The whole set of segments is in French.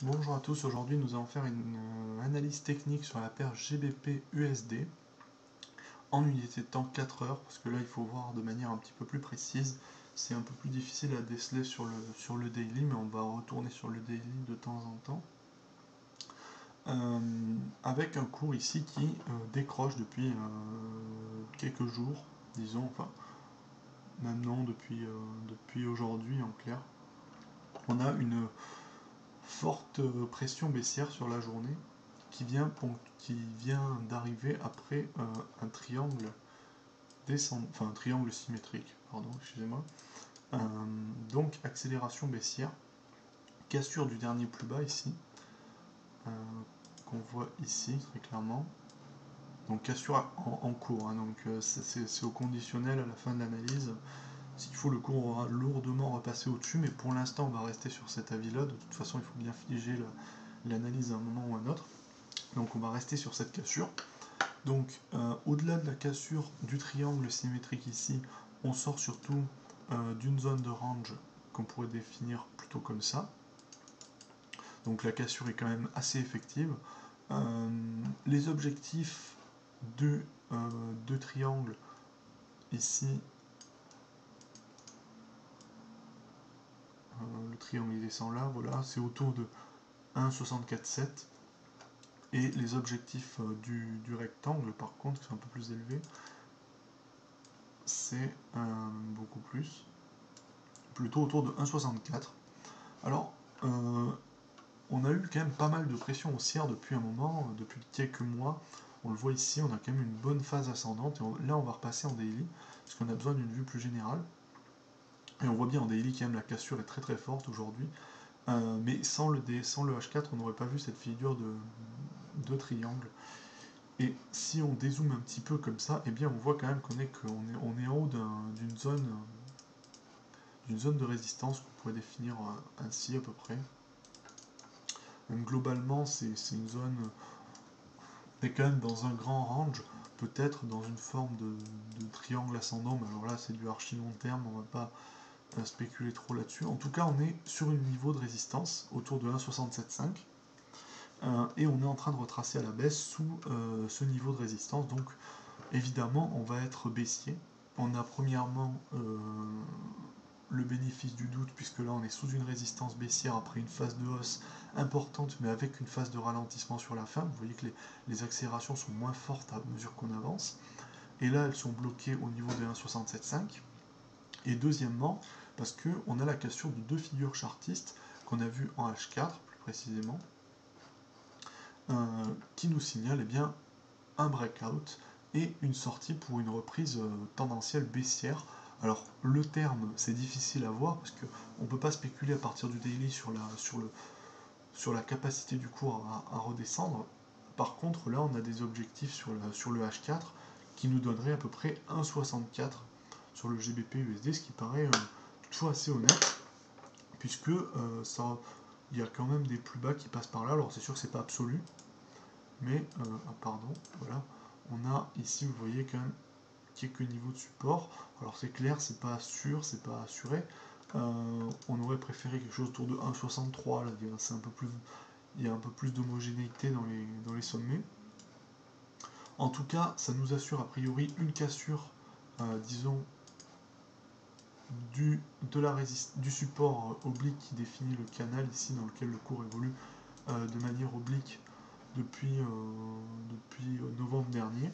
Bonjour à tous, aujourd'hui nous allons faire une analyse technique sur la paire GBP-USD en unité de temps 4 heures, parce que là il faut voir de manière un petit peu plus précise, c'est un peu plus difficile à déceler sur le daily, mais on va retourner sur le daily de temps en temps. Avec un cours ici qui décroche depuis quelques jours, disons, enfin maintenant depuis aujourd'hui en clair. On a une forte pression baissière sur la journée qui vient d'arriver après un triangle un triangle symétrique, pardon, excusez-moi. Donc accélération baissière, cassure du dernier plus bas ici, qu'on voit ici très clairement. Donc cassure en cours, hein, donc c'est au conditionnel à la fin de l'analyse. S'il faut, le cours aura lourdement repassé au-dessus, mais pour l'instant on va rester sur cet avis-là. De toute façon, il faut bien figer l'analyse à un moment ou à un autre. Donc on va rester sur cette cassure. Donc au-delà de la cassure du triangle symétrique ici, on sort surtout d'une zone de range qu'on pourrait définir plutôt comme ça. Donc la cassure est quand même assez effective. Les objectifs de triangle ici, le triangle il descend là, voilà, c'est autour de 1,647. Et les objectifs du rectangle, par contre, qui sont un peu plus élevés, c'est beaucoup plus, plutôt autour de 1,64. Alors, on a eu quand même pas mal de pression haussière depuis un moment, depuis quelques mois. On le voit ici, on a quand même une bonne phase ascendante. Et là, on va repasser en daily, parce qu'on a besoin d'une vue plus générale. Et on voit bien en daily quand même la cassure est très très forte aujourd'hui. Mais sans le H4, on n'aurait pas vu cette figure de triangle. Et si on dézoome un petit peu comme ça, eh bien on voit quand même qu'on est en haut d'une zone de résistance qu'on pourrait définir ainsi à peu près. Même globalement, c'est une zone, on est quand même dans un grand range, peut-être dans une forme de triangle ascendant, mais alors là c'est du archi long terme, on va pas spéculer trop là-dessus. En tout cas, on est sur un niveau de résistance autour de 1,675. Et on est en train de retracer à la baisse sous ce niveau de résistance. Donc évidemment on va être baissier. On a premièrement le bénéfice du doute, puisque là on est sous une résistance baissière après une phase de hausse importante, mais avec une phase de ralentissement sur la fin. Vous voyez que les accélérations sont moins fortes à mesure qu'on avance. Et là elles sont bloquées au niveau de 1,675. Et deuxièmement, parce qu'on a la cassure de deux figures chartistes qu'on a vues en H4 plus précisément, qui nous signale eh bien, un breakout et une sortie pour une reprise tendancielle baissière. Alors le terme c'est difficile à voir parce qu'on ne peut pas spéculer à partir du daily sur la capacité du cours à redescendre. Par contre là on a des objectifs sur le H4 qui nous donneraient à peu près 1,64 sur le GBP USD, ce qui paraît toutefois assez honnête, puisque il y a quand même des plus bas qui passent par là. Alors c'est sûr que c'est pas absolu, mais pardon, voilà, on a ici, vous voyez quand même quelques niveaux de support. Alors c'est clair, c'est pas sûr, c'est pas assuré. On aurait préféré quelque chose autour de 1,63, là, c'est un peu plus, il y a un peu plus d'homogénéité dans les sommets. En tout cas, ça nous assure a priori une cassure, disons, du support oblique qui définit le canal ici dans lequel le cours évolue de manière oblique depuis novembre dernier.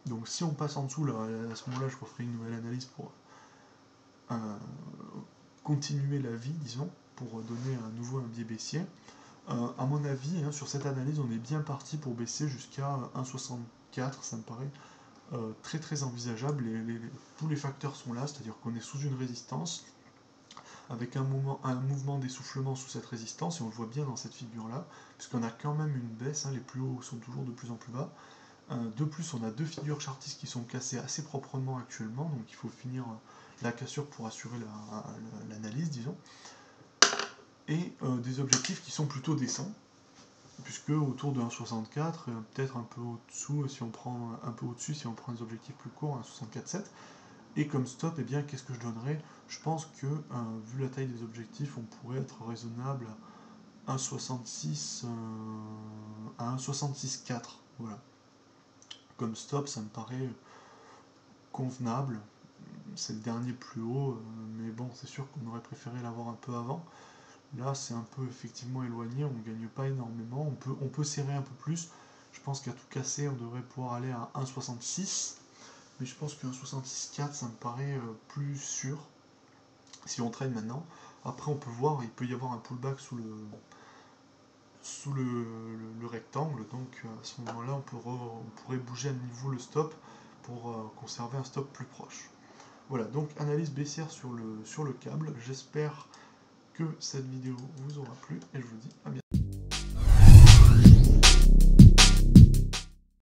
Donc si on passe en dessous, là, à ce moment-là, je referai une nouvelle analyse pour continuer la vie, disons, pour donner à nouveau un biais baissier. À mon avis, hein, sur cette analyse, on est bien parti pour baisser jusqu'à 1,64, ça me paraît très très envisageable. Tous les facteurs sont là, c'est-à-dire qu'on est sous une résistance, avec un mouvement d'essoufflement sous cette résistance, et on le voit bien dans cette figure-là, puisqu'on a quand même une baisse, hein, les plus hauts sont toujours de plus en plus bas. De plus, on a deux figures chartistes qui sont cassées assez proprement actuellement, donc il faut finir la cassure pour assurer l'analyse, disons. Et des objectifs qui sont plutôt décents, puisque autour de 1,64, peut-être un peu au-dessous si on prend un peu au-dessus si on prend des objectifs plus courts, 1,64,7. Et comme stop, eh bien, qu'est-ce que je donnerais? Je pense que, vu la taille des objectifs, on pourrait être raisonnable 1,66 à 1,66,4. Voilà. Comme stop, ça me paraît convenable. C'est le dernier plus haut, mais bon, c'est sûr qu'on aurait préféré l'avoir un peu avant. Là, c'est un peu effectivement éloigné, on ne gagne pas énormément. On peut serrer un peu plus. Je pense qu'à tout casser, on devrait pouvoir aller à 1,66. Mais je pense que 1,66,4, ça me paraît plus sûr. Si on traîne maintenant. Après, on peut voir, il peut y avoir un pullback sous le rectangle. Donc, à ce moment-là, on pourrait bouger à nouveau le stop pour conserver un stop plus proche. Voilà, donc analyse baissière sur le câble. J'espère que cette vidéo vous aura plu et je vous dis à bientôt.